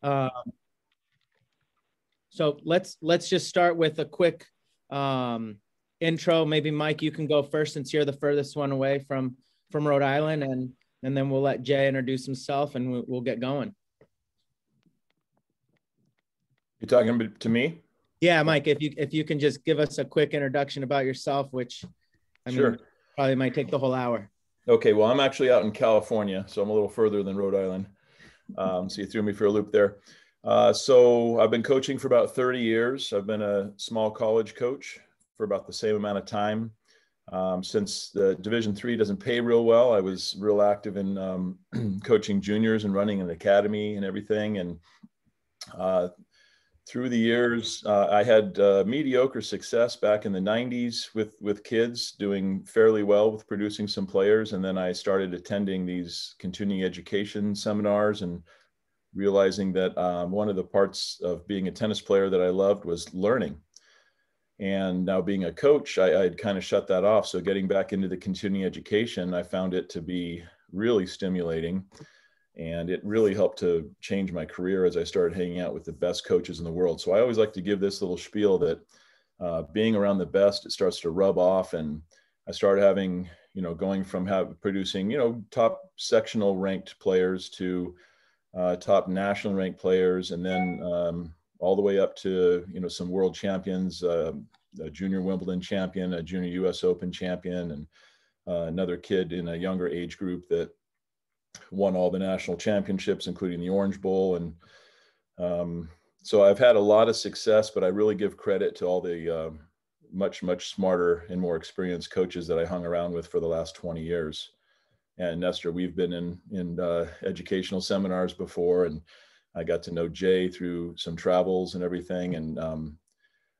Uh, so let's just start with a quick intro. Maybe Mike, you can go first since you're the furthest one away from Rhode Island, and then we'll let Jay introduce himself and we'll get going. You're talking to me? Yeah, Mike, if you can just give us a quick introduction about yourself, which I mean, Sure. probably might take the whole hour. Okay, well, I'm actually out in California, so I'm a little further than Rhode Island. So you threw me for a loop there. So I've been coaching for about 30 years. I've been a small college coach for about the same amount of time. Since the Division III doesn't pay real well, I was real active in coaching juniors and running an academy and everything. And through the years, I had mediocre success back in the 90s with kids, doing fairly well with producing some players. And then I started attending these continuing education seminars and realizing that one of the parts of being a tennis player that I loved was learning. And now being a coach, I'd kind of shut that off. So getting back into the continuing education, I found it to be really stimulating. And it really helped to change my career as I started hanging out with the best coaches in the world. So I always like to give this little spiel that being around the best, it starts to rub off. And I started having, going from producing, top sectional ranked players to top national ranked players. And then all the way up to, some world champions, a junior Wimbledon champion, a junior US Open champion, and another kid in a younger age group that won all the national championships, including the Orange Bowl. And so I've had a lot of success, but I really give credit to all the much smarter and more experienced coaches that I hung around with for the last 20 years. And Nestor, we've been in educational seminars before, and I got to know Jay through some travels and everything. And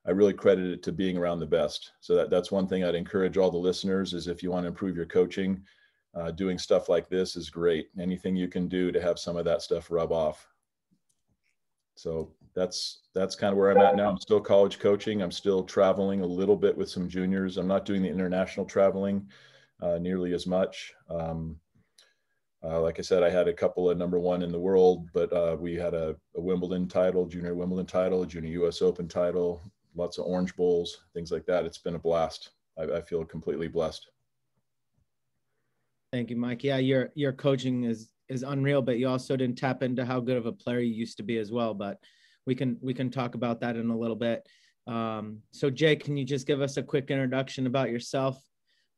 I really credit it to being around the best. So that's one thing I'd encourage all the listeners is if you want to improve your coaching, doing stuff like this is great. Anything you can do to have some of that stuff rub off. So that's kind of where I'm at now. I'm still college coaching. I'm still traveling a little bit with some juniors. I'm not doing the international traveling nearly as much. Like I said, I had a couple of number one in the world, but we had a Wimbledon title, junior Wimbledon title, a junior US Open title, lots of Orange Bowls, things like that. It's been a blast. I feel completely blessed. Thank you, Mike. Yeah, your coaching is unreal, but you also didn't tap into how good of a player you used to be as well. But we can talk about that in a little bit. So Jay, can you just give us a quick introduction about yourself,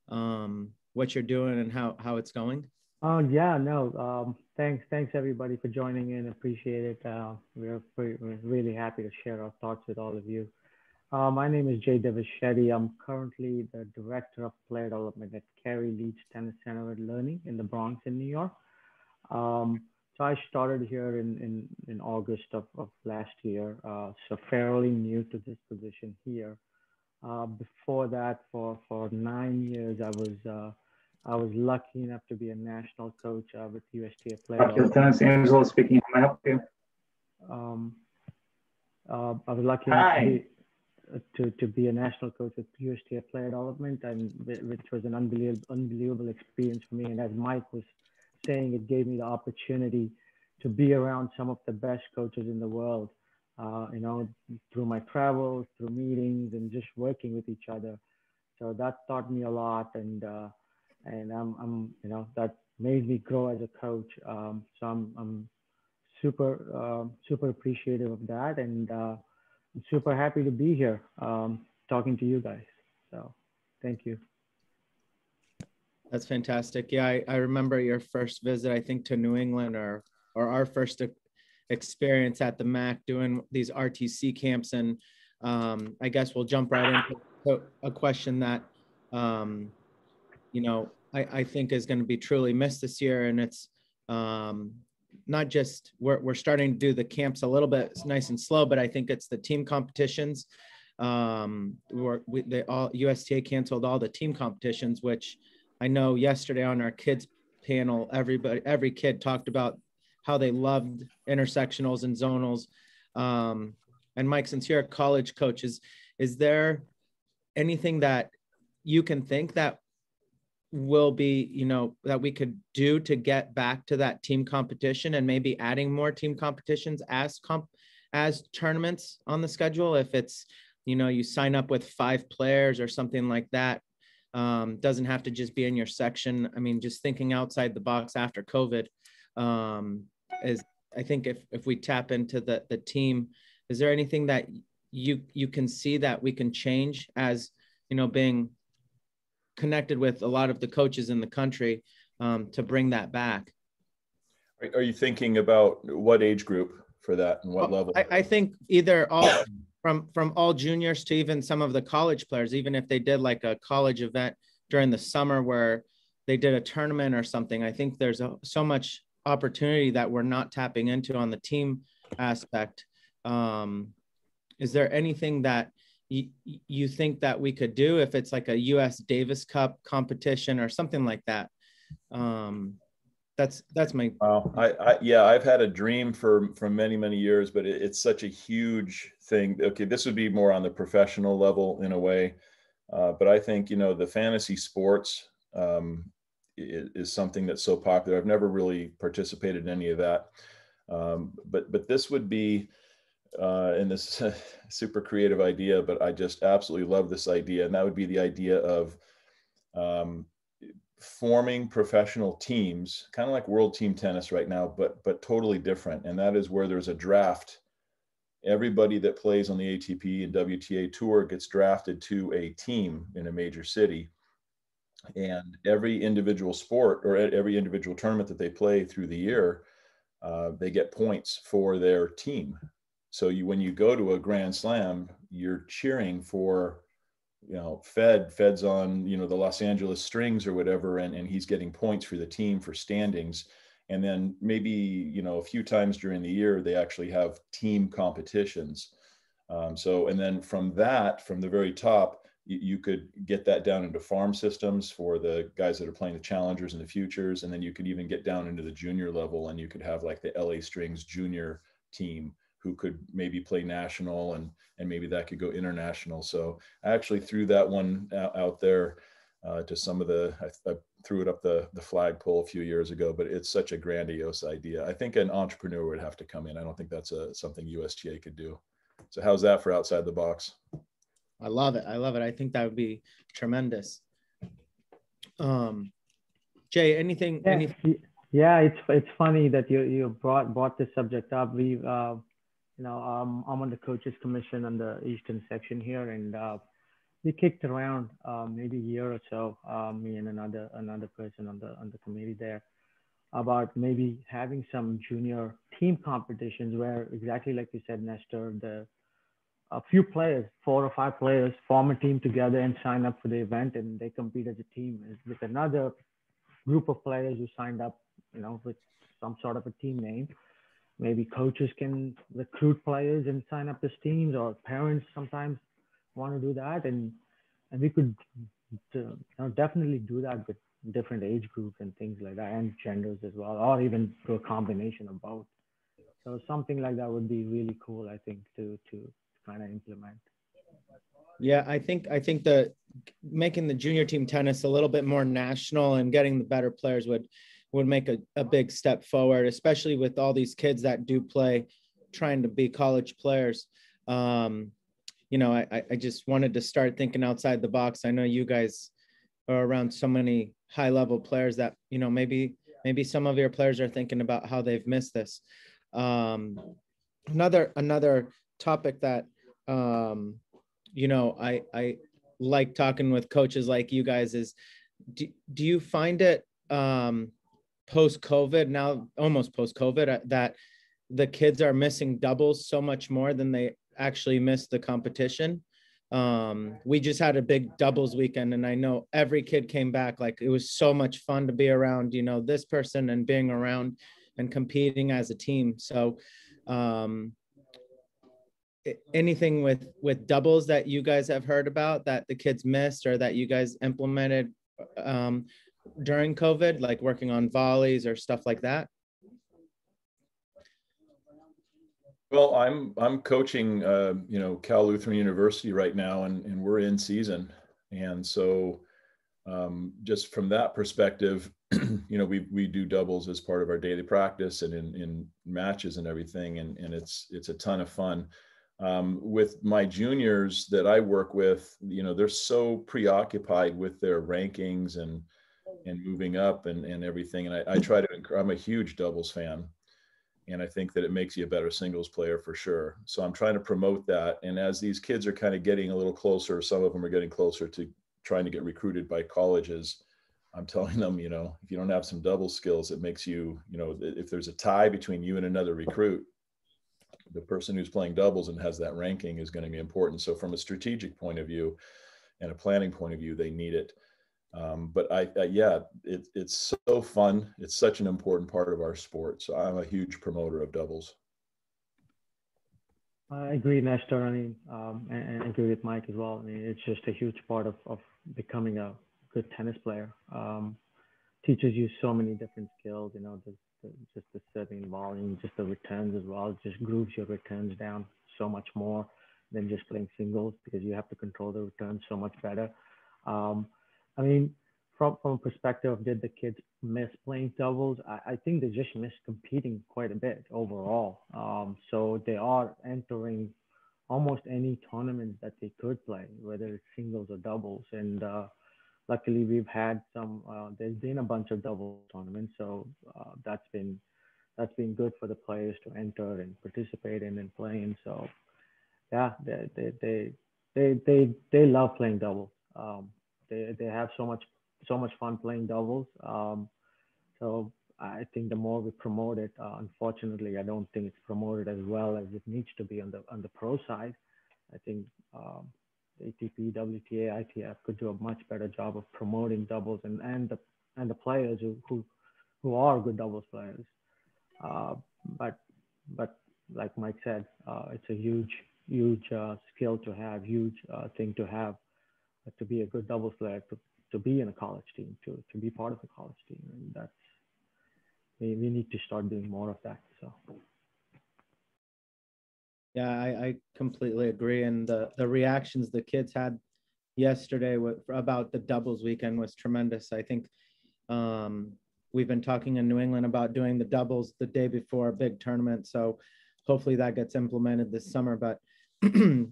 what you're doing and how it's going? Yeah, no. Thanks everybody for joining in. Appreciate it. We're really happy to share our thoughts with all of you. My name is Jay Devishetty. I'm currently the Director of Player Development at Carey Leach Tennis Center at Learning in the Bronx in New York. So I started here in August of last year, so fairly new to this position here. Before that, for 9 years, I was lucky enough to be a national coach with USPTA Player. Tennis Angelo speaking. Can I help you? I was lucky enough to be a national coach with USPTA Player Development, and which was an unbelievable experience for me. And as Mike was saying, it gave me the opportunity to be around some of the best coaches in the world, through my travels, through meetings, and just working with each other. So that taught me a lot, and I'm that made me grow as a coach. So I'm super appreciative of that, and I'm super happy to be here talking to you guys. So thank you. That's fantastic. Yeah, I remember your first visit, I think, to New England, or our first experience at the MAC doing these RTC camps. And I guess we'll jump right into a question that, I think is going to be truly missed this year. And it's not just, we're starting to do the camps a little bit nice and slow, but I think it's the team competitions. USTA canceled all the team competitions, which I know yesterday on our kids panel, every kid talked about how they loved intersectionals and zonals. And Mike, since you're a college coach, is there anything that you can think that will be, that we could do to get back to that team competition, and maybe adding more team competitions as tournaments on the schedule? If it's, you sign up with 5 players or something like that, doesn't have to just be in your section. I mean, just thinking outside the box after COVID, is, I think if we tap into the team, is there anything that you can see that we can change as, being connected with a lot of the coaches in the country, to bring that back? Are you thinking about what age group for that and what level? I think either all from all juniors to even some of the college players, even if they did like a college event during the summer where they did a tournament or something. I think there's so much opportunity that we're not tapping into on the team aspect. Is there anything that you think that we could do if it's like a US Davis Cup competition or something like that? That's my. Wow. I've had a dream for many years, but it's such a huge thing. Okay, this would be more on the professional level in a way, but I think the fantasy sports is something that's so popular. I've never really participated in any of that, but this would be. And this is a super creative idea, but I just absolutely love this idea. And that would be the idea of forming professional teams, kind of like World Team Tennis right now, but totally different. And that is where there's a draft. Everybody that plays on the ATP and WTA tour gets drafted to a team in a major city. And every individual sport or every individual tournament that they play through the year, they get points for their team. So when you go to a Grand Slam, you're cheering for, Fed's on, the Los Angeles Strings or whatever, and he's getting points for the team for standings. And then maybe, a few times during the year, they actually have team competitions. And then from the very top, you could get that down into farm systems for the guys that are playing the challengers and the futures. And then you could even get down into the junior level, and you could have like the LA Strings junior team who could maybe play national, and maybe that could go international. So I actually threw that one out there to some of I threw it up the flagpole a few years ago, but it's such a grandiose idea. I think an entrepreneur would have to come in. I don't think that's something USTA could do. So how's that for outside the box? I love it. I think that would be tremendous. Jay, anything? Yeah, it's funny that you brought this subject up. We've I'm on the coaches commission on the Eastern section here, and we kicked around maybe a year or so, me and another person on the committee there, about maybe having some junior team competitions where, exactly like you said, Nestor, a few players, 4 or 5 players, form a team together and sign up for the event, and they compete as a team with another group of players who signed up, with some sort of a team name. Maybe coaches can recruit players and sign up as teams, or parents sometimes want to do that. And we could definitely do that with different age groups and things like that, and genders as well, or even through a combination of both. So something like that would be really cool, I think, to kind of implement. Yeah, I think that making the junior team tennis a little bit more national and getting the better players would make a big step forward, especially with all these kids that do play, trying to be college players. I just wanted to start thinking outside the box. I know you guys are around so many high level players that, maybe some of your players are thinking about how they've missed this. Another topic that, I like talking with coaches like you guys is, do you find it, post-COVID, now almost post-COVID, that the kids are missing doubles so much more than they actually miss the competition? We just had a big doubles weekend, and I know every kid came back like it was so much fun to be around, this person and being around and competing as a team. So anything with doubles that you guys have heard about that the kids missed or that you guys implemented during COVID, like working on volleys or stuff like that? Well, I'm coaching, Cal Lutheran University right now, and we're in season. And so just from that perspective, we do doubles as part of our daily practice and in matches and everything, and it's a ton of fun. With my juniors that I work with, they're so preoccupied with their rankings and moving up and everything. And I try to I'm a huge doubles fan, and I think that it makes you a better singles player for sure. So I'm trying to promote that. And as these kids are kind of getting a little closer, some of them are getting closer to trying to get recruited by colleges, I'm telling them, if you don't have some double skills, it makes you, if there's a tie between you and another recruit, the person who's playing doubles and has that ranking is going to be important. So from a strategic point of view and a planning point of view, they need it. But it's so fun. It's such an important part of our sport. So I'm a huge promoter of doubles. I agree, Nestor. I mean, and I agree with Mike as well. I mean, it's just a huge part of becoming a good tennis player. Teaches you so many different skills, just the serving volume, just the returns as well. It just grooves your returns down so much more than just playing singles, because you have to control the returns so much better. I mean, from a perspective of did the kids miss playing doubles, I think they just miss competing quite a bit overall. So they are entering almost any tournament that they could play, whether it's singles or doubles. And luckily we've had there's been a bunch of double tournaments. So that's been good for the players to enter and participate in and play in. So yeah, they love playing doubles. They have so much fun playing doubles. So I think the more we promote it, unfortunately, I don't think it's promoted as well as it needs to be on the pro side. I think the ATP, WTA, ITF could do a much better job of promoting doubles and the players who are good doubles players. But like Mike said, it's a huge skill to have, huge thing to have, to be a good doubles player, to be in a college team, to be part of a college team. And we need to start doing more of that. So yeah, I completely agree. And the reactions the kids had yesterday about the doubles weekend was tremendous. I think we've been talking in New England about doing the doubles the day before a big tournament. So hopefully that gets implemented this summer. But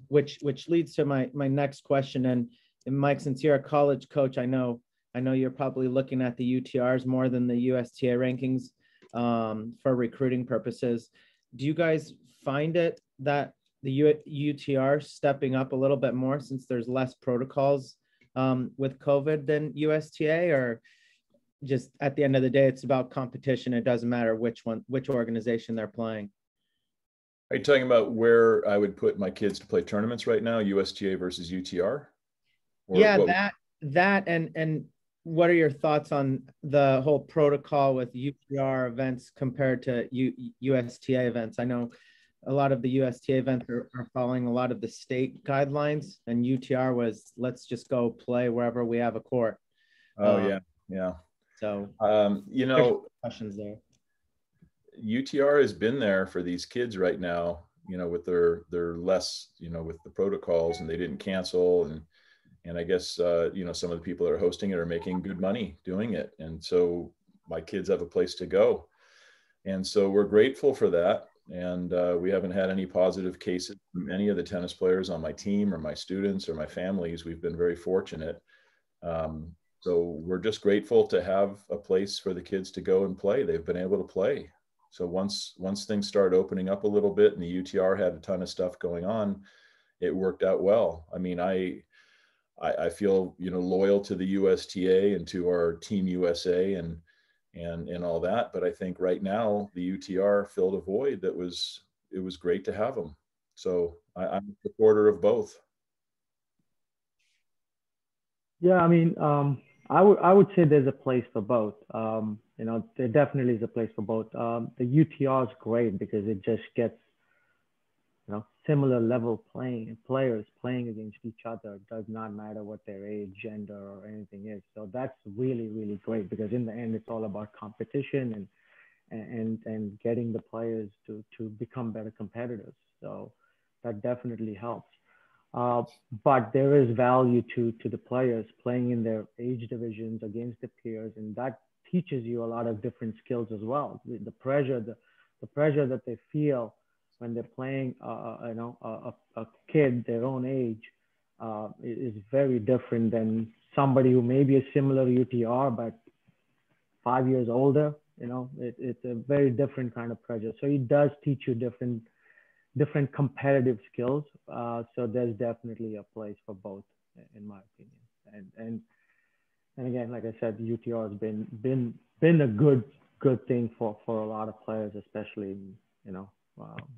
which leads to my next question. And Mike, since you're a college coach, I know you're probably looking at the UTRs more than the USTA rankings for recruiting purposes. Do you guys find it that the UTR stepping up a little bit more since there's less protocols with COVID than USTA, or just at the end of the day, it's about competition? It doesn't matter which organization they're playing. Are you talking about where I would put my kids to play tournaments right now, USTA versus UTR? Yeah, that and what are your thoughts on the whole protocol with UTR events compared to USTA events? I know a lot of the USTA events are following a lot of the state guidelines, and UTR was let's just go play wherever we have a court. Oh yeah. So questions there. UTR has been there for these kids right now, with their less, with the protocols, and they didn't cancel, and I guess some of the people that are hosting it are making good money doing it, and so my kids have a place to go, and so we're grateful for that. And we haven't had any positive cases from any of the tennis players on my team or my students or my families. We've been very fortunate. So we're just grateful to have a place for the kids to go and play. They've been able to play. So once things started opening up a little bit and the UTR had a ton of stuff going on, it worked out well. I mean, I feel, loyal to the USTA and to our Team USA and all that. But I think right now the UTR filled a void it was great to have them. So I'm a supporter of both. yeah, I mean, I would say there's a place for both. There definitely is a place for both. The UTR is great because it just gets similar level players playing against each other. It does not matter what their age, gender, or anything is. So that's really, really great, because in the end, it's all about competition and getting the players to become better competitors. So that definitely helps. Uh, but there is value to the players playing in their age divisions against the peers, and that teaches you a lot of different skills as well. The pressure, the pressure that they feel when they're playing, a kid their own age, is very different than somebody who may be a similar UTR but 5 years older. It's a very different kind of pressure. So it does teach you different competitive skills. So there's definitely a place for both, in my opinion. And again, like I said, the UTR has been a good thing for a lot of players, especially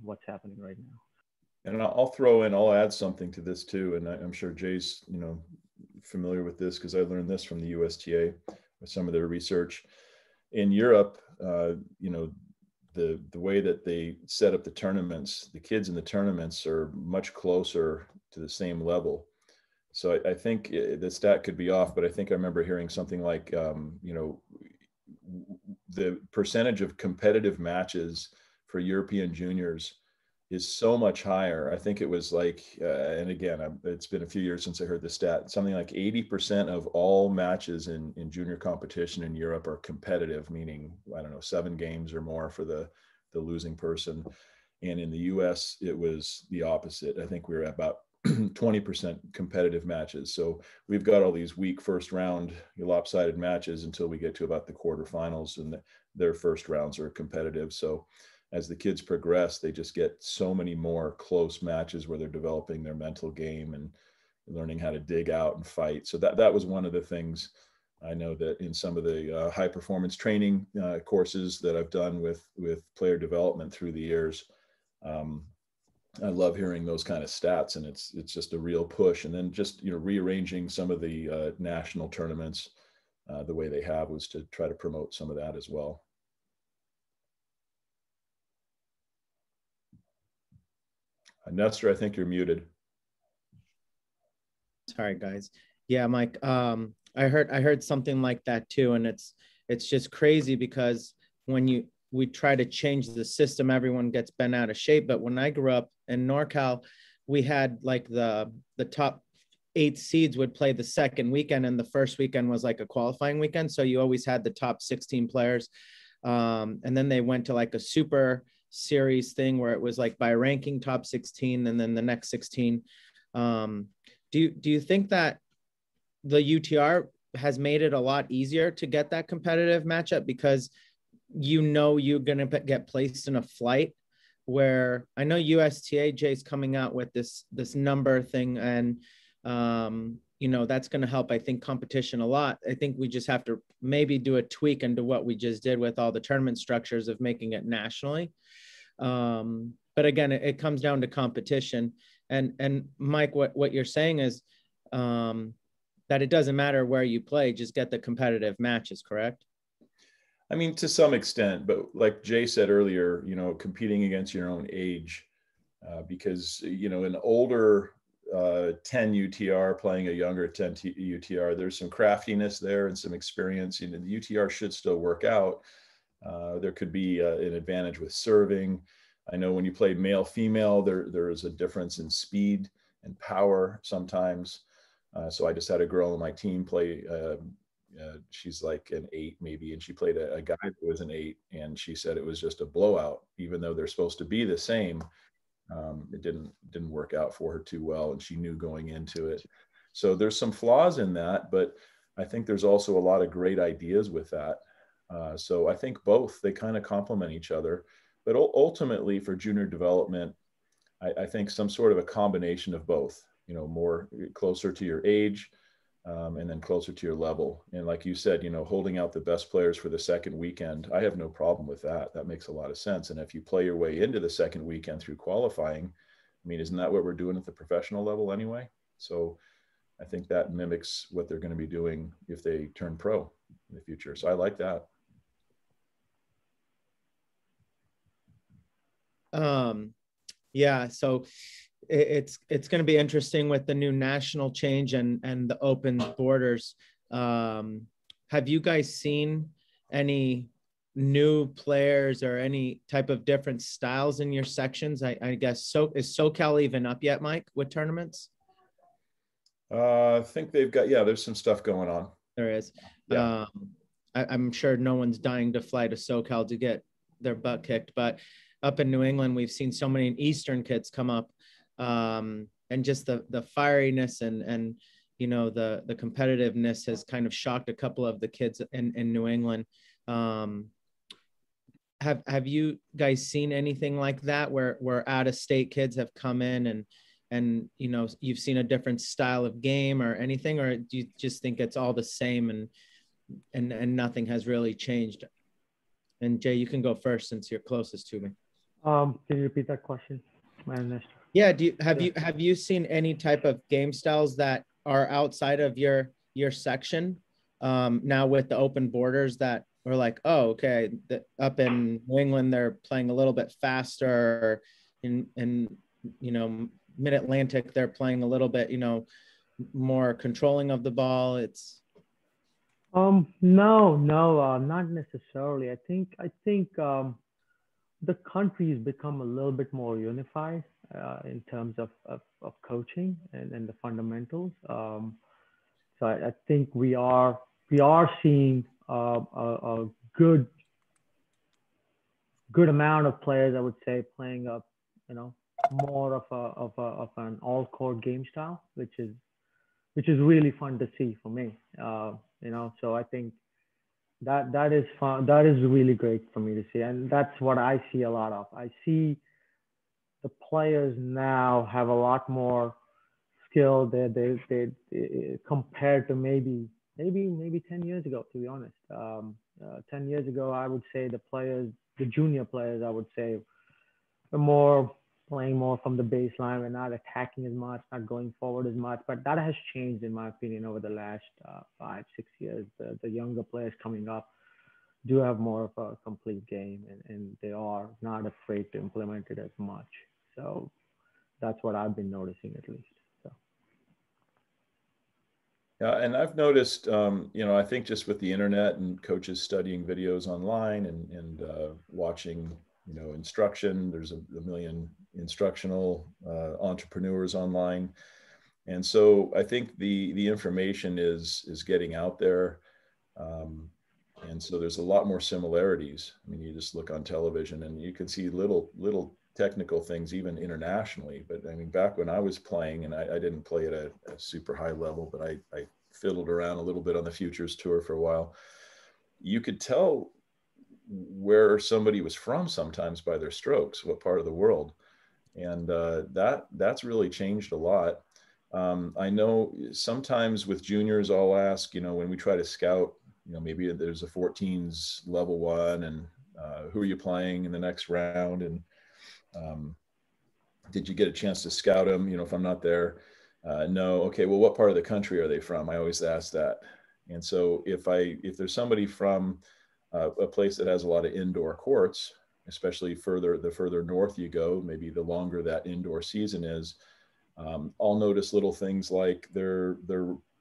what's happening right now. And I'll add something to this too. And I'm sure Jay's, familiar with this because I learned this from the USTA with some of their research. In Europe, the way that they set up the tournaments, the kids in the tournaments are much closer to the same level. So I think the stat could be off, but I think I remember hearing something like, the percentage of competitive matches for European juniors is so much higher. I think it was like, and again, it's been a few years since I heard the stat, something like 80% of all matches in junior competition in Europe are competitive, meaning, I don't know, 7 games or more for the losing person. And in the US, it was the opposite. I think we were at about 20% competitive matches. So we've got all these weak first round lopsided matches until we get to about the quarterfinals, and their first rounds are competitive. So as the kids progress, they just get so many more close matches where they're developing their mental game and learning how to dig out and fight. So that was one of the things I know that in some of the high performance training courses that I've done with player development through the years. I love hearing those kind of stats, and it's just a real push. And then just, rearranging some of the national tournaments the way they have was to try to promote some of that as well. Nestor, I think you're muted. Sorry, guys. Yeah, Mike. I heard something like that too, and it's just crazy because when we try to change the system, everyone gets bent out of shape. But when I grew up in NorCal, we had like the top 8 seeds would play the second weekend, and the first weekend was like a qualifying weekend. So you always had the top 16 players, and then they went to like a super series thing where it was like by ranking top 16 and then the next 16. Do you think that the UTR has made it a lot easier to get that competitive matchup because you're going to get placed in a flight? Where I know USTA is coming out with this number thing, and that's going to help, I think, competition a lot. I think we just have to maybe do a tweak into what we just did with all the tournament structures of making it nationally. But again, it comes down to competition. And Mike, what you're saying is that it doesn't matter where you play, just get the competitive matches, correct? I mean, to some extent, but like Jay said earlier, competing against your own age, because, an older 10 UTR playing a younger 10 UTR, there's some craftiness there and some experience. The UTR should still work out. There could be an advantage with serving. I know when you play male female, there is a difference in speed and power sometimes. So I just had a girl on my team play. She's like an 8 maybe, and she played a guy who was an 8, and she said it was just a blowout, even though they're supposed to be the same. It didn't work out for her too well, and she knew going into it. So there's some flaws in that, but I think there's also a lot of great ideas with that. So I think both, they kind of complement each other. But ultimately for junior development, I think some sort of a combination of both, more closer to your age, and then closer to your level. And like you said, holding out the best players for the second weekend, I have no problem with that. That makes a lot of sense. And if you play your way into the second weekend through qualifying, I mean, isn't that what we're doing at the professional level anyway? So I think that mimics what they're going to be doing if they turn pro in the future. So I like that. Yeah, so it's going to be interesting with the new national change and the open borders. Have you guys seen any new players or any type of different styles in your sections? I guess, so is SoCal even up yet, Mike, with tournaments? I think they've got, yeah, there's some stuff going on. There is. Yeah. I'm sure no one's dying to fly to SoCal to get their butt kicked, but up in New England, we've seen so many Eastern kids come up, and just the fieriness and you know the competitiveness has kind of shocked a couple of the kids in New England. Have you guys seen anything like that where out of state kids have come in and you know you've seen a different style of game or anything, or do you just think it's all the same and nothing has really changed? And Jay, you can go first since you're closest to me. Can you repeat that question? Yeah. Have you seen any type of game styles that are outside of your section now with the open borders that are like, oh, okay, up in New England they're playing a little bit faster, in you know Mid-Atlantic they're playing a little bit more controlling of the ball. It's No, not necessarily. I think the country has become a little bit more unified in terms of coaching and the fundamentals. So I think we are seeing a good amount of players, I would say, playing up, more of an all court game style, which is really fun to see for me. So I think that is fun. That is really great for me to see, and that's what I see a lot of. I see the players now have a lot more skill. They compared to maybe 10 years ago. To be honest, 10 years ago, I would say the junior players, I would say, were playing more from the baseline. We're not attacking as much, not going forward as much. But that has changed, in my opinion, over the last 5-6 years. The younger players coming up do have more of a complete game, and they are not afraid to implement it as much. So that's what I've been noticing, at least. So. Yeah, and I've noticed, I think just with the internet and coaches studying videos online and watching, instruction, there's a million instructional entrepreneurs online. And so I think the information is getting out there. And so there's a lot more similarities. I mean, you just look on television and you can see little technical things, even internationally. But I mean, back when I was playing, and I didn't play at a super high level, but I fiddled around a little bit on the Futures Tour for a while. You could tell where somebody was from sometimes by their strokes, what part of the world. And that's really changed a lot. I know sometimes with juniors, I'll ask, when we try to scout, maybe there's a 14s level 1 and who are you playing in the next round? And did you get a chance to scout them? If I'm not there, no. Okay, well, what part of the country are they from? I always ask that. And so if there's somebody from a place that has a lot of indoor courts, especially the further north you go, maybe the longer that indoor season is, I'll notice little things like their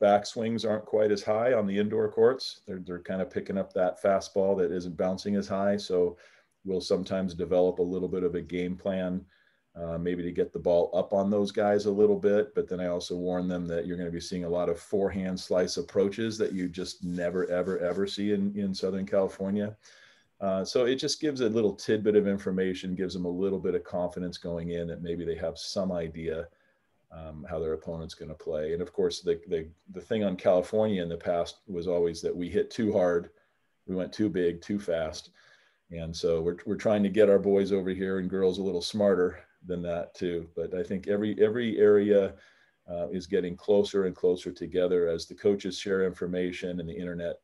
backswings aren't quite as high on the indoor courts. They're kind of picking up that fastball that isn't bouncing as high. So we'll sometimes develop a little bit of a game plan, maybe to get the ball up on those guys a little bit. But then I also warn them that you're going to be seeing a lot of forehand slice approaches that you just never, ever, ever see in Southern California. So it just gives a little tidbit of information, gives them a little bit of confidence going in that maybe they have some idea how their opponent's going to play. And of course, the thing on California in the past was always that we hit too hard, we went too big, too fast. And so we're trying to get our boys over here and girls a little smarter than that too. But I think every area is getting closer and closer together as the coaches share information, and the internet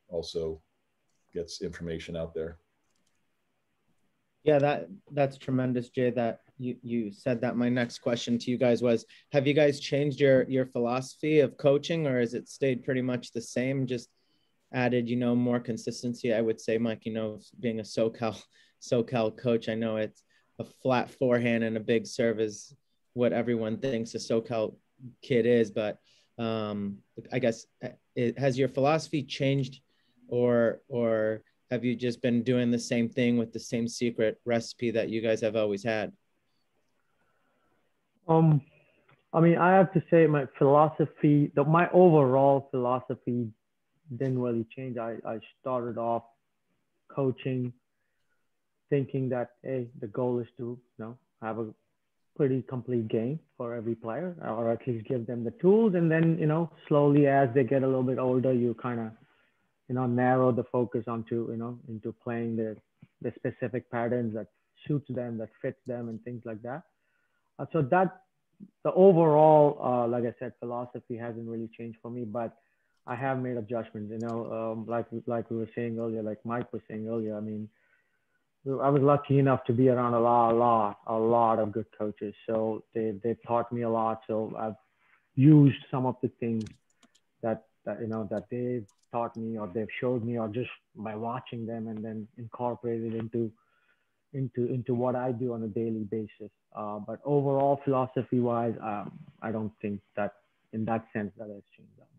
also gets information out there. Yeah, that's tremendous, Jay, that you said that. My next question to you guys was, have you guys changed your philosophy of coaching, or has it stayed pretty much the same, just added, more consistency? I would say, Mike, being a SoCal coach, I know it's a flat forehand and a big serve is what everyone thinks a SoCal kid is, but I guess has your philosophy changed, or have you just been doing the same thing with the same secret recipe that you guys have always had? I mean, I have to say my philosophy, my overall philosophy didn't really change. I started off coaching thinking that, hey, the goal is to, have a pretty complete game for every player, or at least give them the tools. And then, slowly as they get a little bit older, you kind of, narrow the focus onto, into playing the specific patterns that suits them, that fits them and things like that. So that the overall, like I said, philosophy hasn't really changed for me, but I have made adjustments, like we were saying earlier, like Mike was saying earlier. I mean, I was lucky enough to be around a lot of good coaches. So they taught me a lot. So I've used some of the things that they've taught me or they've showed me, or just by watching them, and then incorporated into what I do on a daily basis. But overall, philosophy-wise, I don't think that in that sense that has changed that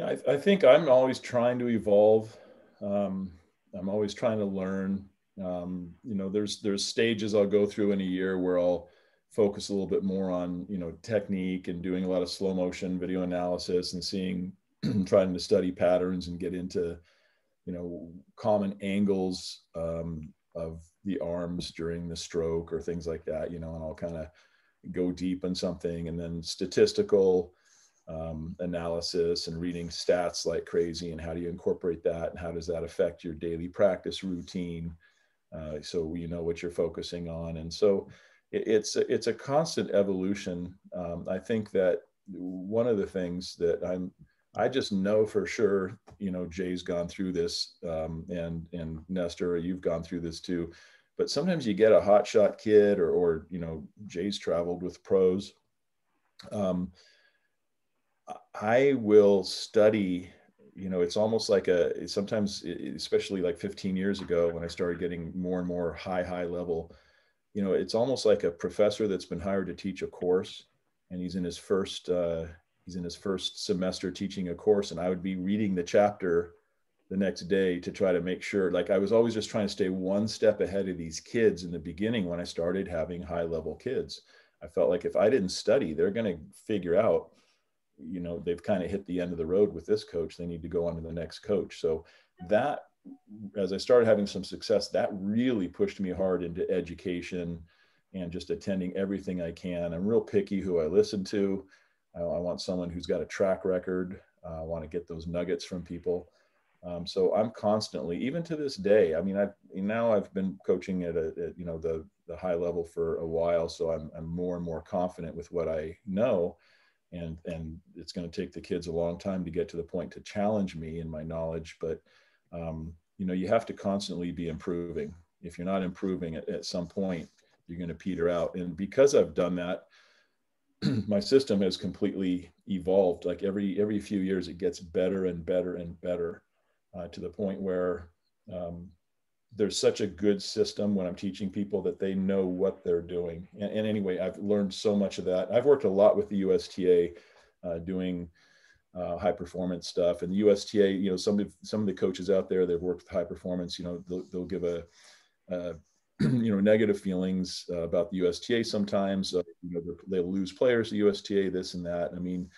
much. Yeah, I think I'm always trying to evolve. I'm always trying to learn. There's stages I'll go through in a year where I'll focus a little bit more on, technique and doing a lot of slow motion video analysis and trying to study patterns and get into, common angles of the arms during the stroke or things like that, and I'll kind of go deep in something. And then statistical analysis and reading stats like crazy, and how do you incorporate that, and how does that affect your daily practice routine, so you know what you're focusing on. And so it's a constant evolution. I think that one of the things that I just know for sure, Jay's gone through this, and Nestor, you've gone through this too, but sometimes you get a hotshot kid, or Jay's traveled with pros. I will study, it's almost like sometimes, especially like 15 years ago when I started getting more and more high level, it's almost like a professor that's been hired to teach a course, and he's in his first semester teaching a course, and I would be reading the chapter the next day to try to make sure, like I was always just trying to stay one step ahead of these kids in the beginning when I started having high level kids. I felt like if I didn't study, they're going to figure out, they've kind of hit the end of the road with this coach. They need to go on to the next coach. So that, as I started having some success, that really pushed me hard into education and just attending everything I can. I'm real picky who I listen to. I want someone who's got a track record. I want to get those nuggets from people. So I'm constantly, even to this day, I mean, I've been coaching at the high level for a while. So I'm more and more confident with what I know. And it's going to take the kids a long time to get to the point to challenge me in my knowledge. But, you have to constantly be improving. If you're not improving at some point, you're going to peter out. And because I've done that, my system has completely evolved. Like every few years, it gets better and better and better, to the point where there's such a good system when I'm teaching people that they know what they're doing. And anyway, I've learned so much of that. I've worked a lot with the USTA, doing high performance stuff. And the USTA, some of the coaches out there, they've worked with high performance, they'll give a negative feelings about the USTA sometimes. They'll lose players to USTA, this and that. I mean,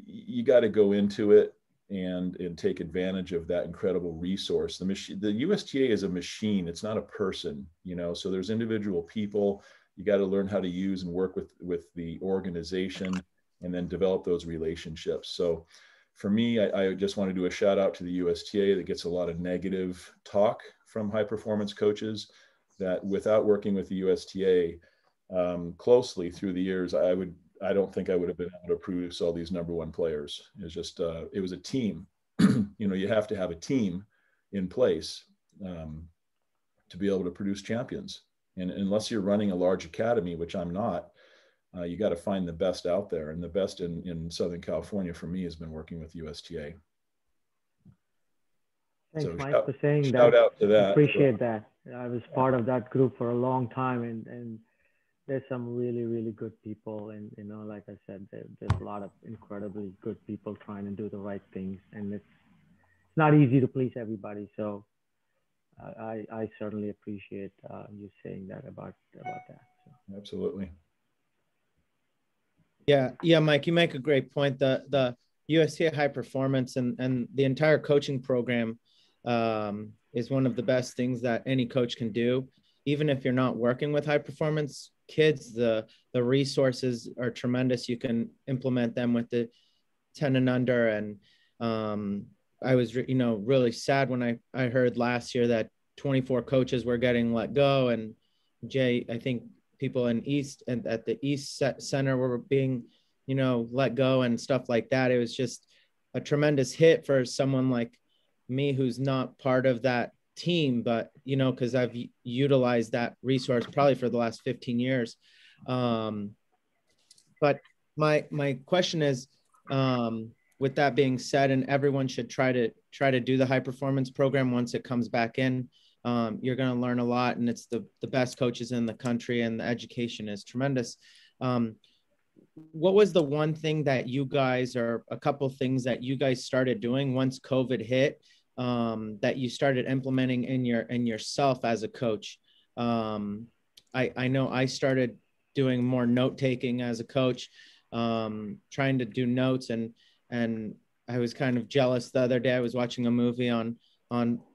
you got to go into it and take advantage of that incredible resource. The USTA is a machine. It's not a person, so there's individual people. You got to learn how to use and work with the organization, and then develop those relationships. So for me, I just want to do a shout out to the USTA that gets a lot of negative talk from high performance coaches, that without working with the USTA closely through the years, I don't think I would have been able to produce all these number one players. It's just, it was a team. You have to have a team in place to be able to produce champions. And unless you're running a large academy, which I'm not, you got to find the best out there. And the best in Southern California for me has been working with USTA. Thanks, So Mike, for saying that. Shout out to that. Appreciate that. I was part of that group for a long time, and there's some really, really good people. And, like I said, there's a lot of incredibly good people trying to do the right things. And it's not easy to please everybody. So I certainly appreciate you saying that about that. So. Absolutely. Yeah, Mike, you make a great point. The USTA High Performance and the entire coaching program is one of the best things that any coach can do. Even if you're not working with high performance kids, the resources are tremendous. You can implement them with the 10 and under. And I was, really sad when I heard last year that 24 coaches were getting let go. And Jay, I think people in East and at the East Center were being, let go and stuff like that. It was just a tremendous hit for someone like me who's not part of that team, but, because I've utilized that resource probably for the last 15 years. But my question is, with that being said, and everyone should try to do the high performance program once it comes back in. You're going to learn a lot, and it's the best coaches in the country, and the education is tremendous. What was the one thing that you guys, or a couple things that you guys started doing once COVID hit, that you started implementing in yourself as a coach? I know I started doing more note taking as a coach, trying to do notes, and I was kind of jealous the other day. I was watching a movie on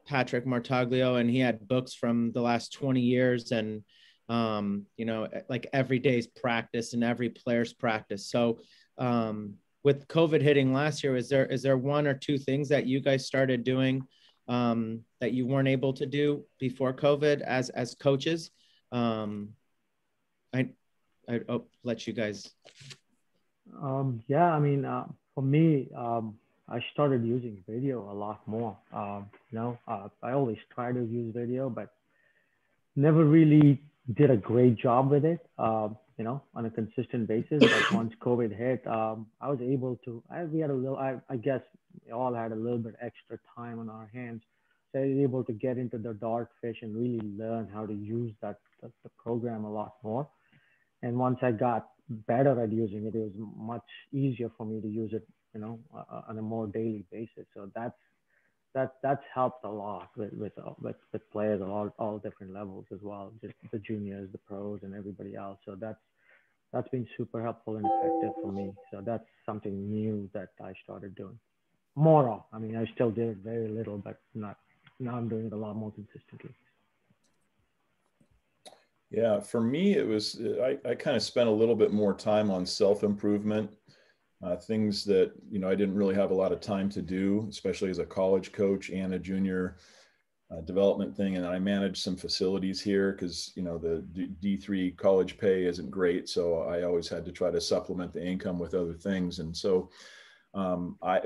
Patrick Martaglio, and he had books from the last 20 years and like every day's practice and every player's practice. So with COVID hitting last year, is there one or two things that you guys started doing that you weren't able to do before COVID as coaches? I'll let you guys. Yeah, I mean, for me, I started using video a lot more. I always try to use video, but never really did a great job with it, on a consistent basis. But once COVID hit, I was able to, we had a little, I guess we all had a little bit extra time on our hands. So I was able to get into the dark fish and really learn how to use the program a lot more. And once I got better at using it, it was much easier for me to use it, on a more daily basis. So that's helped a lot with players at all different levels as well, just the juniors, the pros, and everybody else. So that's been super helpful and effective for me. So that's something new that I started doing more of. I mean, I still did it very little, but now I'm doing it a lot more consistently. Yeah, for me, it was, I kind of spent a little bit more time on self-improvement, things that, I didn't really have a lot of time to do, especially as a college coach and a junior development thing. And I managed some facilities here because, the D3 college pay isn't great. So I always had to try to supplement the income with other things. And so I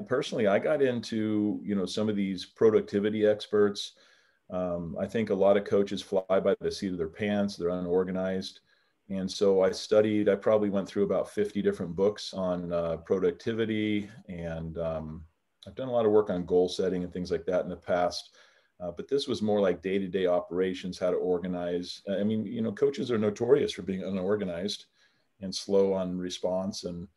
got into, some of these productivity experts. I think a lot of coaches fly by the seat of their pants. They're unorganized. And so I probably went through about 50 different books on productivity. And I've done a lot of work on goal setting and things like that in the past. But this was more like day-to-day operations, how to organize. I mean, coaches are notorious for being unorganized and slow on response. And,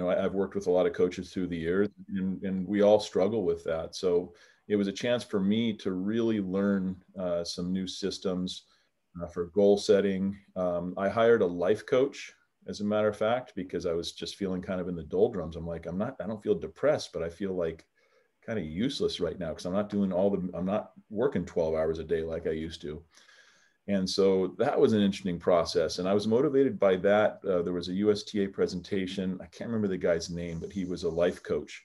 I've worked with a lot of coaches through the years, and we all struggle with that. So it was a chance for me to really learn some new systems for goal setting. I hired a life coach, as a matter of fact, because I was just feeling kind of in the doldrums. I'm like, I don't feel depressed, but I feel like kind of useless right now because I'm not working 12 hours a day like I used to. And so that was an interesting process. And I was motivated by that. There was a USTA presentation. I can't remember the guy's name, but he was a life coach.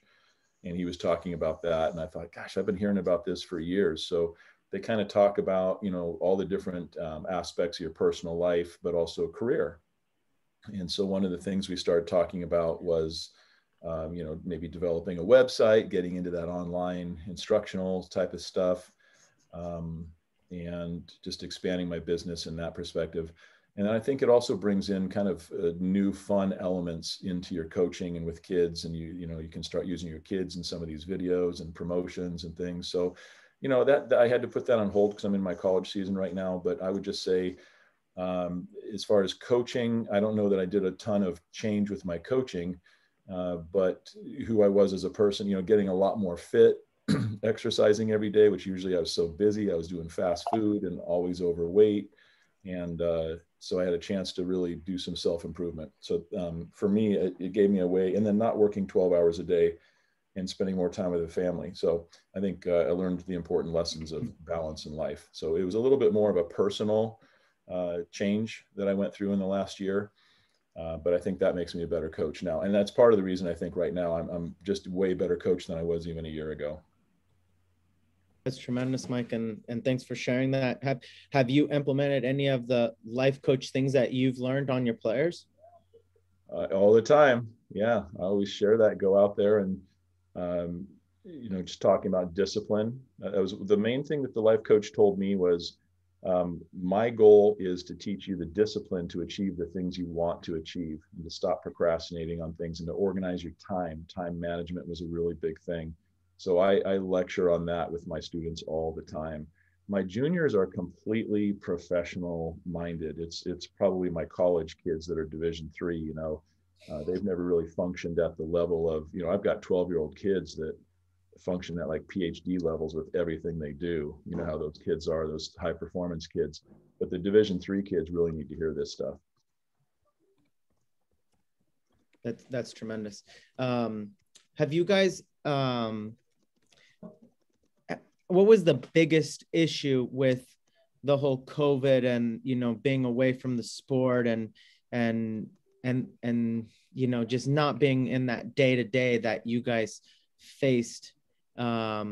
And he was talking about that. And I thought, gosh, I've been hearing about this for years. So they kind of talk about, all the different aspects of your personal life, but also career. And so one of the things we started talking about was, maybe developing a website, getting into that online instructional type of stuff, and just expanding my business in that perspective. And I think it also brings in kind of new fun elements into your coaching and with kids. And you can start using your kids in some of these videos and promotions and things. So, that I had to put that on hold because I'm in my college season right now. But I would just say, as far as coaching, I don't know that I did a ton of change with my coaching, but who I was as a person, getting a lot more fit, exercising every day, which usually I was so busy. I was doing fast food and always overweight. And so I had a chance to really do some self-improvement. So for me, it gave me a way, and then not working 12 hours a day and spending more time with the family. So I think I learned the important lessons of balance in life. So it was a little bit more of a personal change that I went through in the last year. But I think that makes me a better coach now. And that's part of the reason I think right now I'm just a way better coach than I was even a year ago. That's tremendous, Mike. And thanks for sharing that. Have you implemented any of the life coach things that you've learned on your players? All the time. Yeah. I always share that, go out there and, just talking about discipline. That was the main thing that the life coach told me was, my goal is to teach you the discipline to achieve the things you want to achieve and to stop procrastinating on things and to organize your time. Time management was a really big thing. So I lecture on that with my students all the time. My juniors are completely professional minded. It's probably my college kids that are Division III, they've never really functioned at the level of, I've got 12-year-old kids that function at like PhD levels with everything they do. You know how those kids are, those high performance kids, but the Division III kids really need to hear this stuff. That's tremendous. Have you guys, what was the biggest issue with the whole COVID and, being away from the sport and just not being in that day-to-day that you guys faced? I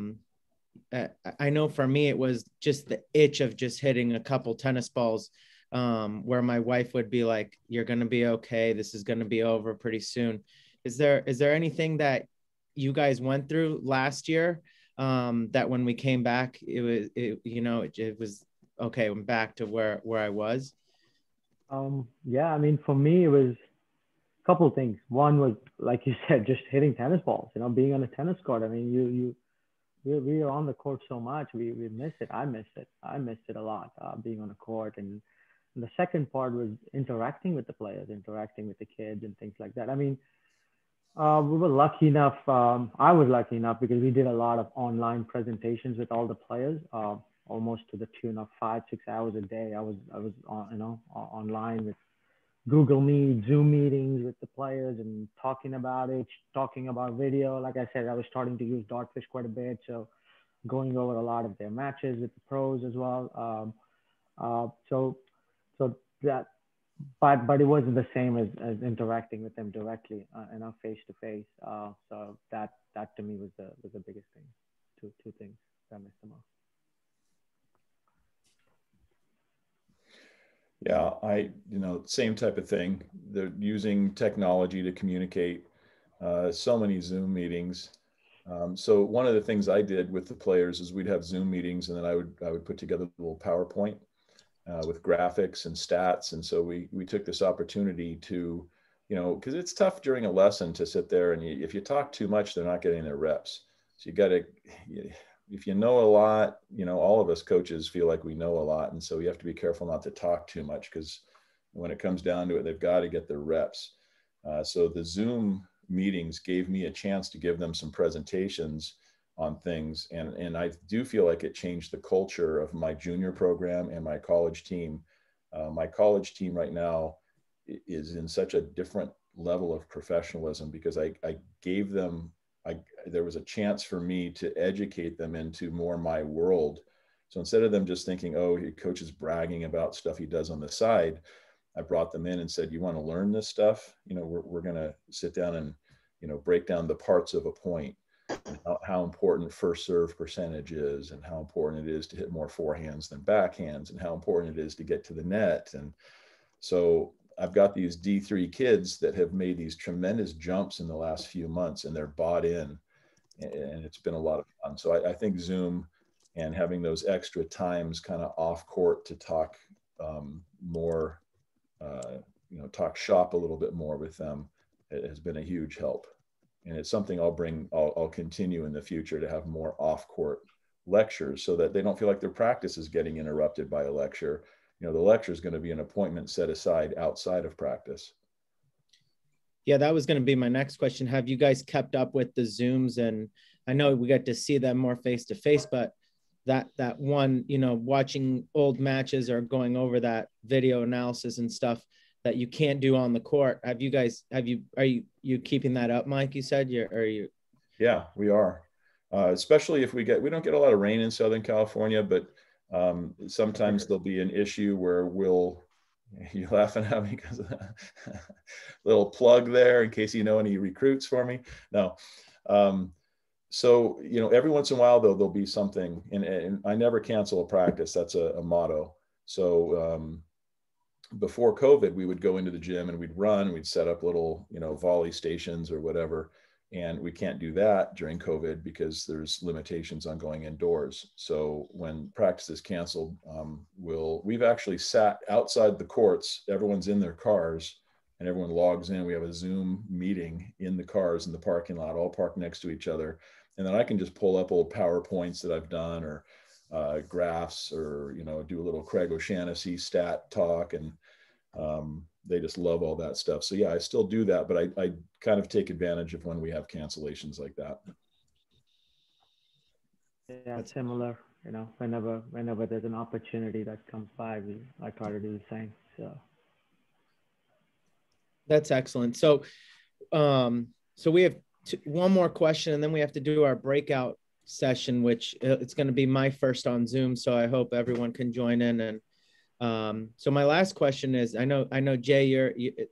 know for me, it was just the itch of just hitting a couple tennis balls, where my wife would be like, you're going to be okay. This is going to be over pretty soon. Is there anything that you guys went through last year, that when we came back, it was okay, I'm back to where I was? Yeah, I mean, for me, it was a couple of things. One was, like you said, just hitting tennis balls, being on a tennis court. I mean, we are on the court so much. We miss it. I miss it a lot, being on the court. And the second part was interacting with the players, interacting with the kids and things like that. I mean, we were lucky enough. I was lucky enough because we did a lot of online presentations with all the players, almost to the tune of 5-6 hours a day. I was on, online with Google Meet, Zoom meetings with the players and talking about it, talking about video. Like I said, I was starting to use Dartfish quite a bit, so going over a lot of their matches with the pros as well. So that. But it wasn't the same as interacting with them directly, face to face. So that to me was the biggest thing. Two things that I missed the most. Yeah, same type of thing. They're using technology to communicate. So many Zoom meetings. So one of the things I did with the players is we'd have Zoom meetings, and then I would put together a little PowerPoint with graphics and stats. And so we took this opportunity to, because it's tough during a lesson to sit there and if you talk too much, they're not getting their reps. So you got to, if you know a lot, all of us coaches feel like we know a lot. And so you have to be careful not to talk too much, because when it comes down to it, they've got to get their reps. So the Zoom meetings gave me a chance to give them some presentations on things. And I do feel like it changed the culture of my junior program and my college team. My college team right now is in such a different level of professionalism because I gave them, there was a chance for me to educate them into more my world. So instead of them just thinking, oh, your coach is bragging about stuff he does on the side, I brought them in and said, you want to learn this stuff? We're going to sit down and, break down the parts of a point. And how important first serve percentage is, and how important it is to hit more forehands than backhands, and how important it is to get to the net. And so I've got these D3 kids that have made these tremendous jumps in the last few months, and they're bought in, and it's been a lot of fun. So I think Zoom and having those extra times kind of off court to talk more, talk shop a little bit more with them, it has been a huge help. And it's something I'll continue in the future, to have more off-court lectures so that they don't feel like their practice is getting interrupted by a lecture. The lecture is going to be an appointment set aside outside of practice. Yeah, that was going to be my next question. Have you guys kept up with the Zooms? And I know we got to see them more face to face, but that one, you know, watching old matches or going over that video analysis and stuff that you can't do on the court. Are you keeping that up, Mike? You said are you? Yeah, we are. Especially if we don't get a lot of rain in Southern California, but sometimes there'll be an issue where you're laughing at me because little plug there in case you know any recruits for me. No. So, you know, every once in a while though, there'll be something, and I never cancel a practice. That's a motto. So before COVID, we would go into the gym and we'd set up little, you know, volley stations or whatever. And we can't do that during COVID because there's limitations on going indoors. So when practice is canceled, we've actually sat outside the courts. Everyone's in their cars and everyone logs in. We have a Zoom meeting in the cars in the parking lot, all parked next to each other. And then I can just pull up old PowerPoints that I've done or graphs, or, you know, do a little Craig O'Shaughnessy stat talk, and they just love all that stuff. So yeah, I still do that, but I kind of take advantage of when we have cancellations like that. Yeah, similar. You know, whenever there's an opportunity that comes by, I try to do the same. So that's excellent. So, so we have one more question, and then we have to do our breakout session, which it's going to be my first on Zoom. So I hope everyone can join in. And so my last question is, I know Jay,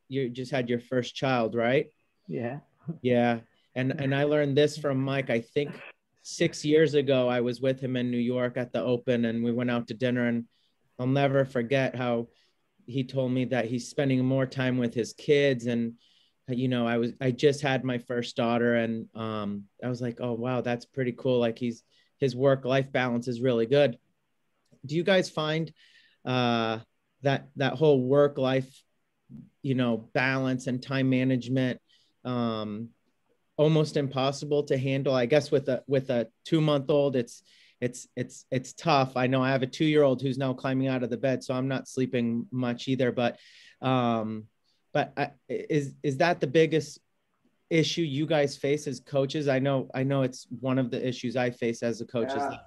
you just had your first child, right? Yeah. Yeah. And I learned this from Mike. I think 6 years ago, I was with him in New York at the Open, and we went out to dinner, and I'll never forget how he told me that he's spending more time with his kids. And, you know, I just had my first daughter, and I was like, oh, wow, that's pretty cool. Like his work-life balance is really good. Do you guys find that whole work-life, you know, balance and time management almost impossible to handle? I guess with a 2-month-old, it's tough. I know I have a 2-year-old who's now climbing out of the bed, so I'm not sleeping much either. But is that the biggest issue you guys face as coaches? I know it's one of the issues I face as a coach. Yeah.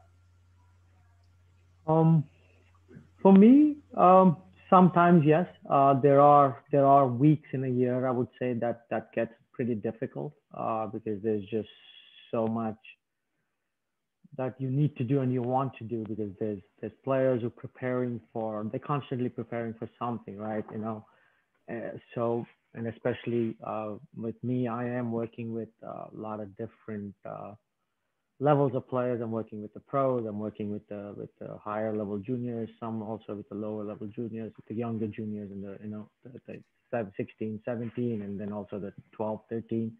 For me, sometimes yes. There are weeks in a year, I would say, that gets pretty difficult because there's just so much that you need to do and you want to do, because there's players who they're constantly preparing for something, right? You know, so, and especially with me, I am working with a lot of different levels of players. I'm working with the pros. I'm working with the higher level juniors. Some also with the lower level juniors, with the younger juniors, and the 16, 17, and then also the 12, 13.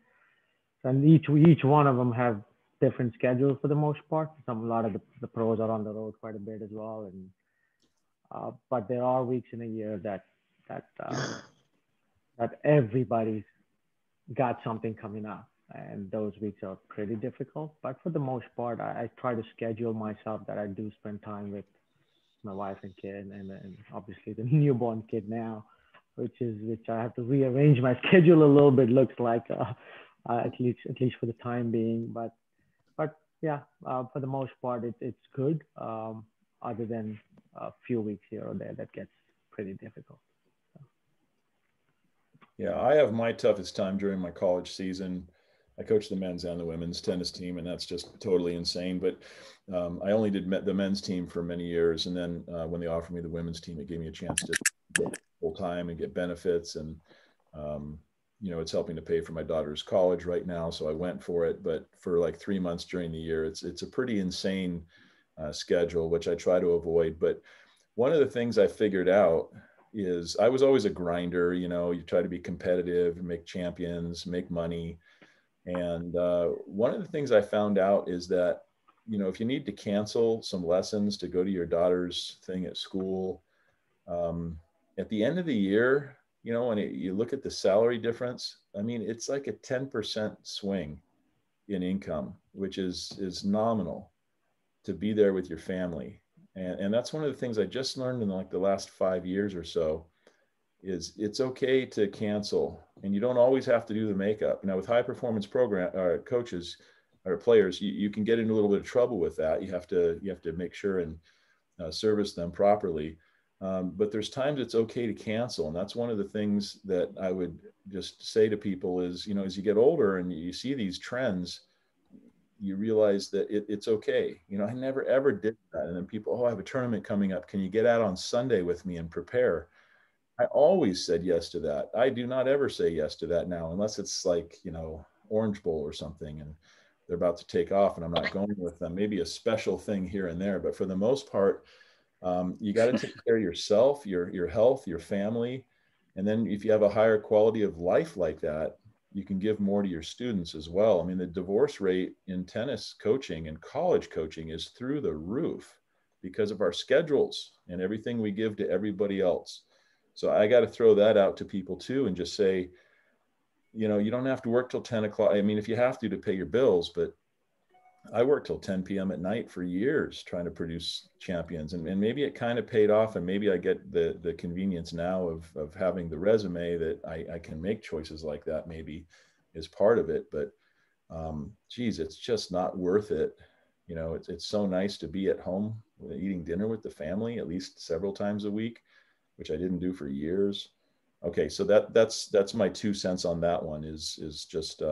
And each one of them have different schedules for the most part. A lot of the pros are on the road quite a bit as well, and but there are weeks in a year that everybody's got something coming up, and those weeks are pretty difficult. But for the most part, I try to schedule myself that I do spend time with my wife and kid, and obviously the newborn kid now, which I have to rearrange my schedule a little bit. Looks like at least for the time being. But yeah, for the most part, it's good. Other than a few weeks here or there that gets pretty difficult. Yeah, I have my toughest time during my college season. I coach the men's and the women's tennis team, and that's just totally insane. But I only did the men's team for many years. And then when they offered me the women's team, it gave me a chance to go full time and get benefits. And, you know, it's helping to pay for my daughter's college right now. So I went for it. But for like 3 months during the year, it's a pretty insane schedule, which I try to avoid. But one of the things I figured out is I was always a grinder. You know, you try to be competitive, make champions, make money. And one of the things I found out is that, you know, if you need to cancel some lessons to go to your daughter's thing at school, at the end of the year, you know, when you look at the salary difference, I mean, it's like a 10% swing in income, which is nominal to be there with your family. And that's one of the things I just learned in like the last 5 years or so, is it's okay to cancel, and you don't always have to do the makeup. Now with high performance program coaches, or players, you can get into a little bit of trouble with that. You have to make sure and service them properly. But there's times it's okay to cancel. And that's one of the things that I would just say to people is, as you get older and you see these trends, you realize that it's okay. I never, ever did that. And then people, oh, I have a tournament coming up. Can you get out on Sunday with me and prepare? I always said yes to that. I do not ever say yes to that now, unless it's like, Orange Bowl or something, and they're about to take off and I'm not going with them. Maybe a special thing here and there. But for the most part, you got to take care of yourself, your health, your family. And then if you have a higher quality of life like that, you can give more to your students as well. I mean, the divorce rate in tennis coaching and college coaching is through the roof because of our schedules and everything we give to everybody else. So I got to throw that out to people too and just say, you don't have to work till 10 o'clock. I mean, if you have to pay your bills, but I worked till 10 p.m. at night for years trying to produce champions, and maybe it kind of paid off, and maybe I get the convenience now of having the resume that I can make choices like that, maybe is part of it. But geez, it's just not worth it. It's so nice to be at home eating dinner with the family at least several times a week, which I didn't do for years. Okay, so that's my 2 cents on that one is just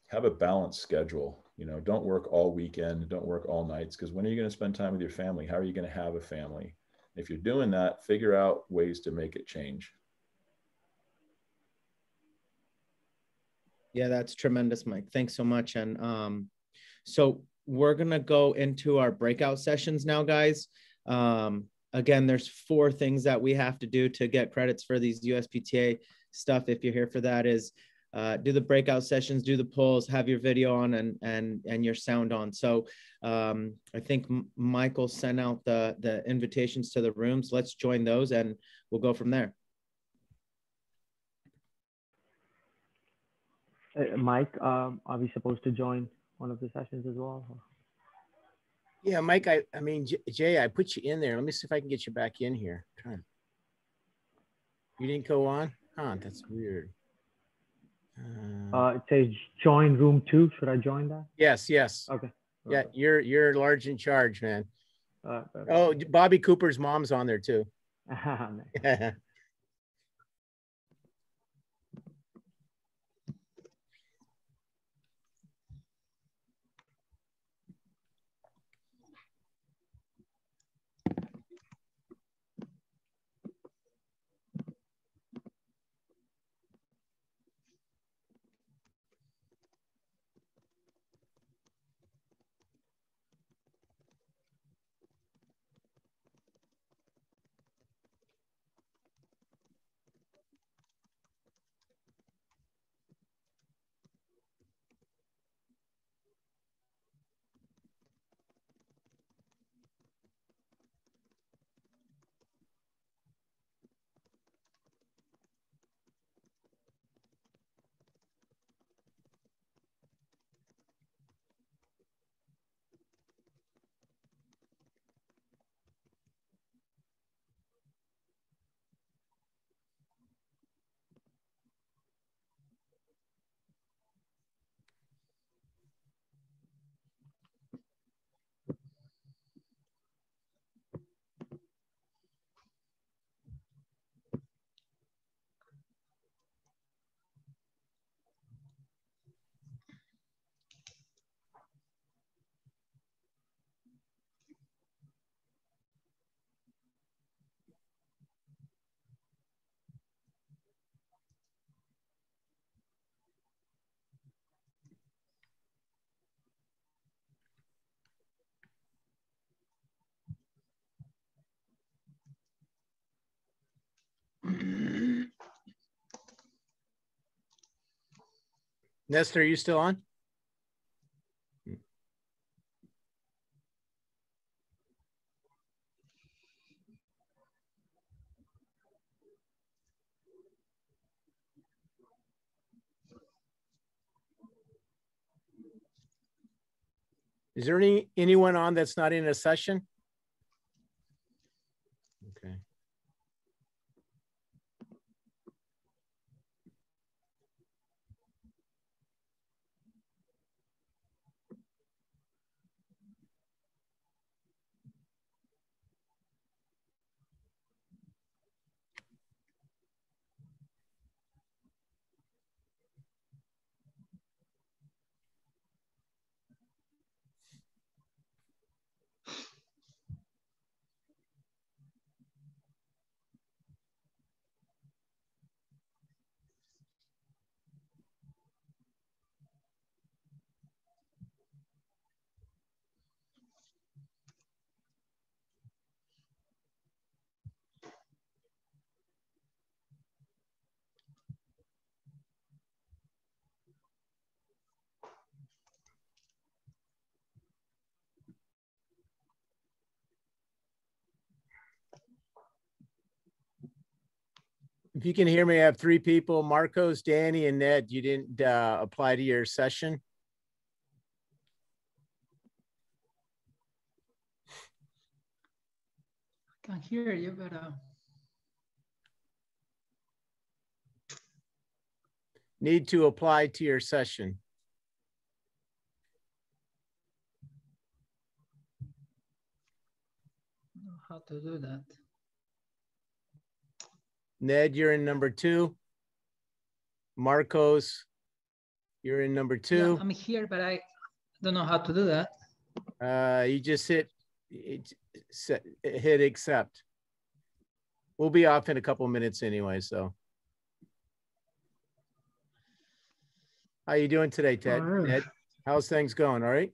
have a balanced schedule. Don't work all weekend, don't work all nights, because when are you going to spend time with your family? How are you going to have a family? If you're doing that, figure out ways to make it change. Yeah, that's tremendous, Mike. Thanks so much. And so we're going to go into our breakout sessions now, guys. Again, there's 4 things that we have to do to get credits for these USPTA stuff. If you're here for that, is do the breakout sessions, do the polls, have your video on and your sound on. So I think Michael sent out the invitations to the rooms. Let's join those and we'll go from there. Mike, are we supposed to join one of the sessions as well? Yeah, Mike, I mean, Jay, I put you in there. Let me see if I can get you back in here. You didn't go on? Huh, that's weird. It says join room 2. Should I join that? Yes. Okay. Yeah, you're large in charge, man. Okay. Oh, Bobby Cooper's mom's on there too. Nestor, are you still on? Is there anyone on that's not in a session? Okay. If you can hear me, I have three people, Marcos, Danny, and Ned. You didn't apply to your session. I can hear you, but Need to apply to your session. I don't know how to do that. Ned, you're in number 2. Marcos, you're in number 2. Yeah, I'm here, but I don't know how to do that. You just hit accept. We'll be off in a couple minutes anyway, so. How you doing today, Ted? All right. Ned, how's things going? All right.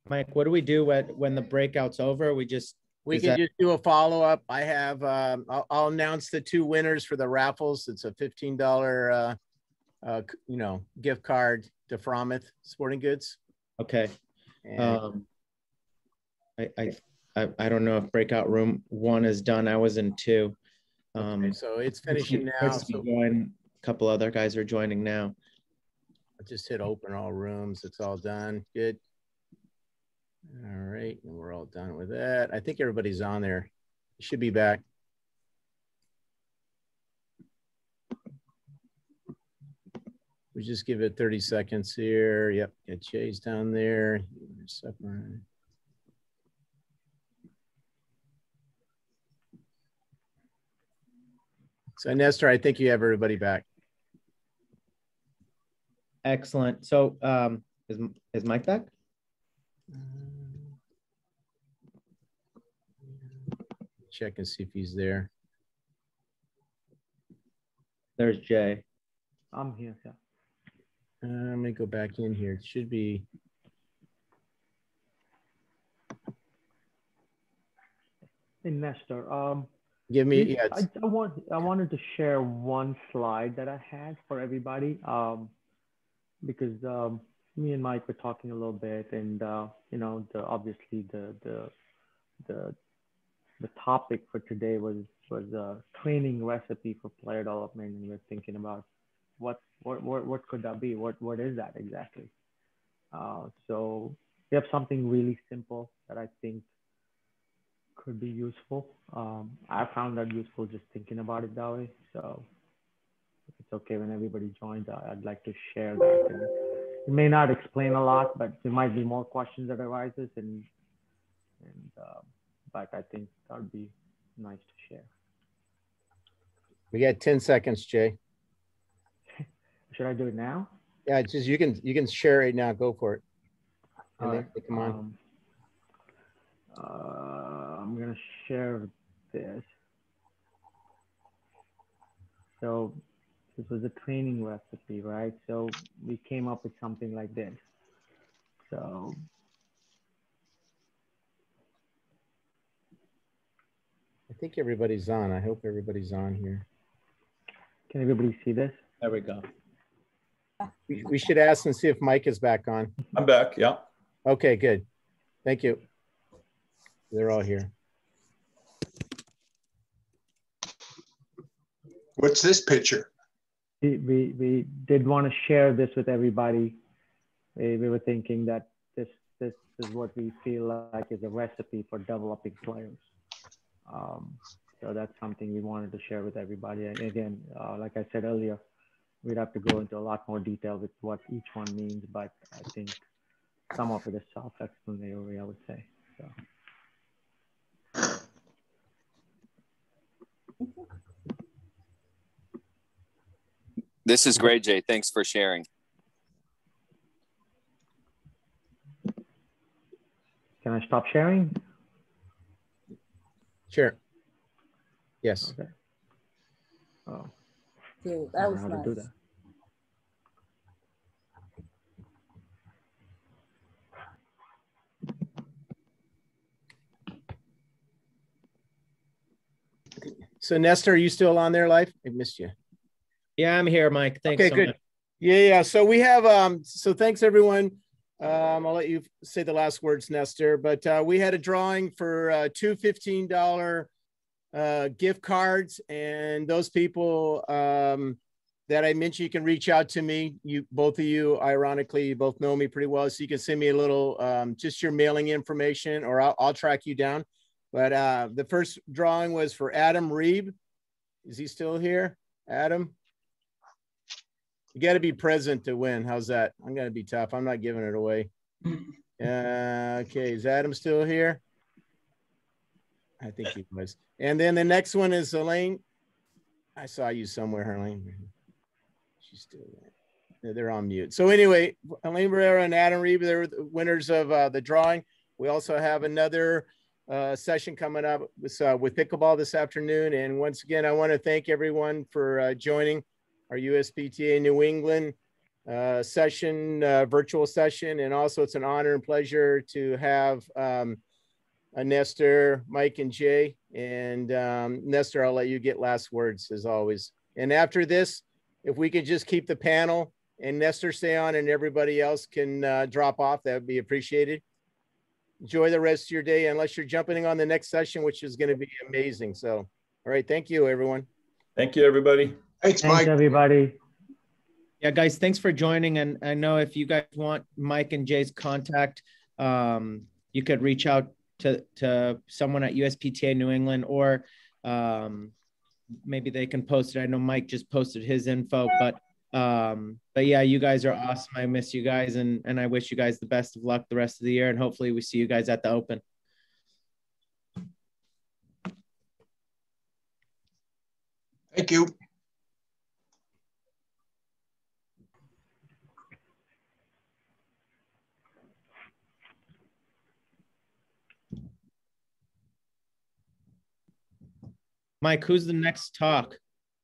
Mike, what do we do when the breakout's over? We just Can just do a follow-up. I have, I'll announce the 2 winners for the raffles. It's a $15, gift card to Frommeth Sporting Goods. Okay. And I don't know if breakout room 1 is done. I was in 2. okay, so it's finishing now. So a couple other guys are joining now. I'll just hit open all rooms. It's all done. Good. All right, and we're all done with that. I think everybody's on there. You should be back. We just give it 30 seconds here. Yep, get Chase down there. So Nestor, I think you have everybody back. Excellent. So is Mike back? Check and see if he's there. There's Jay. I'm here. Yeah. Let me go back in here. It should be. Investor. Give me. Yeah. I wanted to share one slide that I had for everybody. Because me and Mike were talking a little bit, and obviously the topic for today was was a training recipe for player development, and we're thinking about what could that be? What is that exactly? So we have something really simple that I think could be useful. I found that useful just thinking about it that way. So if it's okay when everybody joins, I'd like to share that. And it may not explain a lot, but there might be more questions that arises, but I think that would be nice to share. We got 10 seconds, Jay. Should I do it now? Yeah, just you can share it now. Go for it. And All then right. come on. I'm gonna share this. So this was a training recipe, right? So we came up with something like this. So I think everybody's on. I hope everybody's on here. can everybody see this? There we go. We should ask and see if Mike is back on. I'm back. Yeah. Okay, good. Thank you. They're all here. What's this picture? We did want to share this with everybody. We were thinking that this is what we feel like is a recipe for developing players. So that's something we wanted to share with everybody. And again, like I said earlier, we'd have to go into a lot more detail with what each one means, but I think some of it is self-explanatory, I would say. So. This is great, Jay. Thanks for sharing. Can I stop sharing? Sure. Yes. Okay. Oh. Dude, that was I don't know how to do that. So Nestor, are you still on there live? I missed you. Yeah, I'm here, Mike. Thanks. Okay, so good. much. Yeah. So we have, so thanks everyone. I'll let you say the last words, Nestor, but we had a drawing for two $15 gift cards, and those people that I mentioned, you can reach out to me. Both of you, ironically, you both know me pretty well, so you can send me a little, just your mailing information, or I'll track you down. But the first drawing was for Adam Reeb. Is he still here? Adam? You got to be present to win. How's that? I'm going to be tough. I'm not giving it away. Okay. Is Adam still here? I think he was. And then the next one is Elaine. I saw you somewhere, Elaine. She's still there. They're on mute. So anyway, Elaine Barrera and Adam Reeb, they're the winners of the drawing. We also have another session coming up with pickleball this afternoon. And once again, I want to thank everyone for joining our USPTA New England session, virtual session. And also it's an honor and pleasure to have Nestor, Mike, and Jay. And Nestor, I'll let you get last words as always. And after this, if we could just keep the panel and Nestor stay on and everybody else can drop off, that would be appreciated. Enjoy the rest of your day, unless you're jumping on the next session, which is going to be amazing. So, all right. Thank you, everyone. Thank you, everybody. Thanks, Thanks, Mike. everybody. Yeah, guys, thanks for joining. And I know if you guys want Mike and Jay's contact, you could reach out to someone at USPTA New England, or maybe they can post it. I know Mike just posted his info, but yeah, you guys are awesome. I miss you guys, and I wish you guys the best of luck the rest of the year, and hopefully we see you guys at the Open. Thank you. Mike, who's the next talk?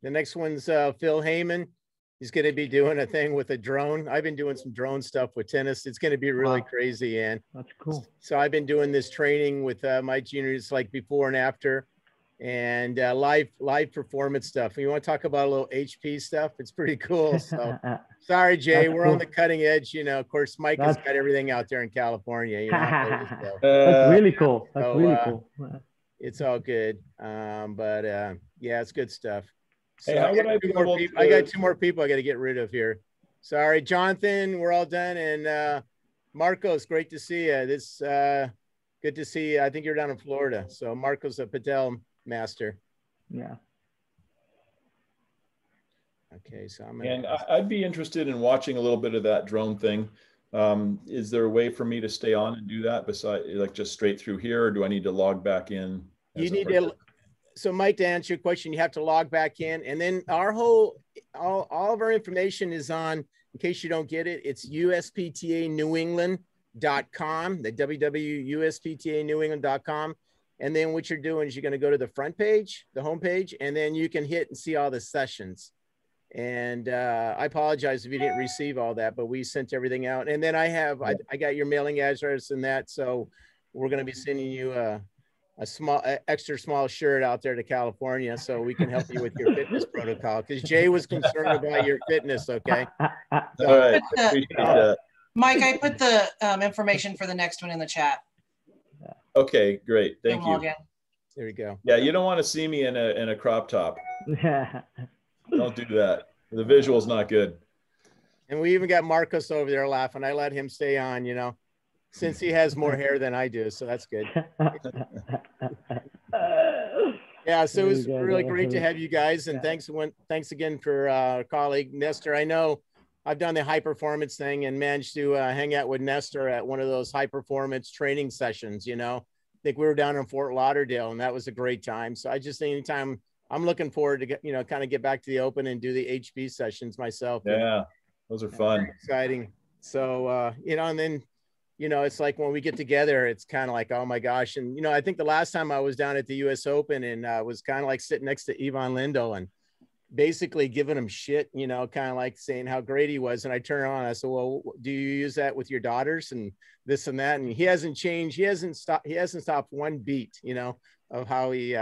The next one's Phil Heyman. He's going to be doing a thing with a drone. I've been doing some drone stuff with tennis. It's going to be really crazy. And that's cool. So I've been doing this training with my juniors, like before and after, and live performance stuff. You want to talk about a little HP stuff? It's pretty cool. So sorry, Jay, that's we're cool. on the cutting edge. You know, of course, Mike has got everything out there in California. You know, that's really cool. That's really cool. It's all good. Yeah, it's good stuff. So Hey, how would I be able to... I got 2 more people I got to get rid of here. Sorry, Jonathan, we're all done. And Marcos, great to see you. Good to see you. I think you're down in Florida. So Marcos, a Patel master. Yeah. Okay, so I'd be interested in watching a little bit of that drone thing. Is there a way for me to stay on and do that besides like just straight through here, or do I need to log back in? You need to. So Mike, to answer your question, you have to log back in, and then all of our information is on, in case you don't get it, it's USPTA the www.usptanewengland.com. And then what you're doing is you're going to go to the front page, the home page, and then you can hit and see all the sessions. And I apologize if you didn't receive all that, but we sent everything out. And then I got your mailing address and that. So we're going to be sending you a extra small shirt out there to California so we can help you with your fitness protocol, because Jay was concerned about your fitness. Okay. So, all right. Appreciate that. Mike, I put the information for the next one in the chat. Okay, great. Thank you. There you go. Yeah, you don't want to see me in a crop top. Don't do that. The visual's not good. And we even got Marcos over there laughing. I let him stay on, since he has more hair than I do. So that's good. Yeah, so it was really great to have you guys. And thanks again for our colleague, Nestor. I know I've done the high performance thing and managed to hang out with Nestor at one of those high performance training sessions. I think we were down in Fort Lauderdale, and that was a great time. So I just, anytime, I'm looking forward to kind of get back to the open and do the HB sessions myself. Yeah, those are fun. Exciting. So, and then, it's like when we get together, it's kind of like, oh my gosh. And, I think the last time I was down at the US Open and was kind of like sitting next to Ivan Lendl and basically giving him shit, kind of like saying how great he was. And I turn on, I said, well, do you use that with your daughters and this and that? And he hasn't changed. He hasn't stopped one beat, of how he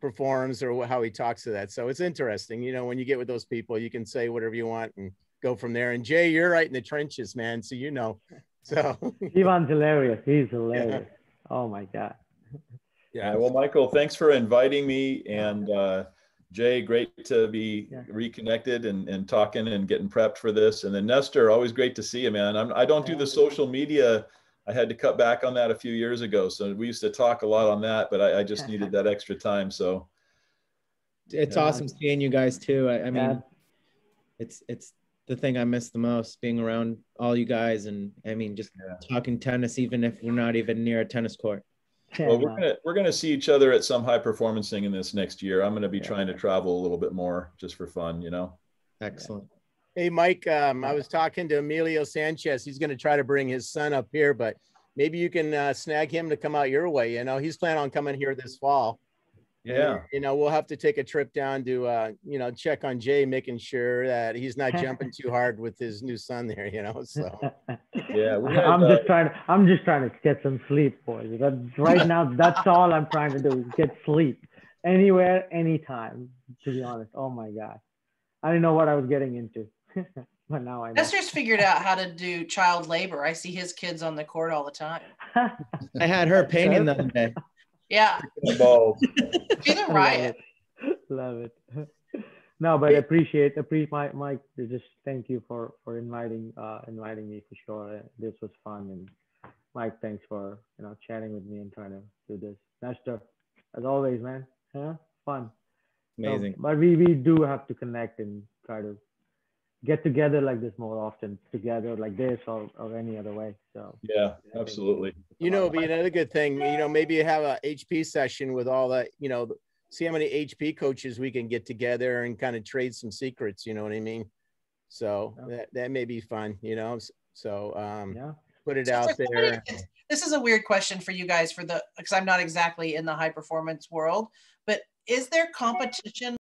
performs or how he talks to that. So it's interesting, when you get with those people, you can say whatever you want and go from there. And Jay, you're right in the trenches, man. So, so Ivan's hilarious. He's hilarious. Yeah. Oh my God. Yeah. Well, Michael, thanks for inviting me. And Jay, great to be reconnected and talking and getting prepped for this. And then Nestor, always great to see you, man. I don't do the social media. I had to cut back on that a few years ago. So we used to talk a lot on that, but I just needed that extra time. So it's awesome seeing you guys too. I mean, it's the thing I miss the most, being around all you guys. And I mean, just talking tennis, even if we're not even near a tennis court. Well, we're gonna see each other at some high performance thing in this next year. I'm gonna be trying to travel a little bit more just for fun, Excellent. Hey, Mike, I was talking to Emilio Sanchez. He's going to try to bring his son up here, but maybe you can snag him to come out your way. He's planning on coming here this fall. Yeah. And, we'll have to take a trip down to, check on Jay, making sure that he's not jumping too hard with his new son there, so. Yeah. I'm just trying to get some sleep, boys. Right now, that's all I'm trying to do is get sleep anywhere, anytime, to be honest. Oh my God. I didn't know what I was getting into. But now I know. Nestor's figured out how to do child labor. I see his kids on the court all the time. I had her painting the other day. Yeah. The balls. She's a riot. Love it. No, but appreciate Mike. Just thank you for inviting me for sure. This was fun, and Mike, thanks for chatting with me and trying to do this. Nestor, as always, man. Fun. Amazing. But we do have to connect and try to get together like this more often, together like this or any other way. So yeah, absolutely. It'd be another good thing, maybe you have a HP session with all that, see how many HP coaches we can get together and kind of trade some secrets, you know what I mean? So that may be fun, so put it out there. This is a weird question for you guys because I'm not exactly in the high performance world, but is there competition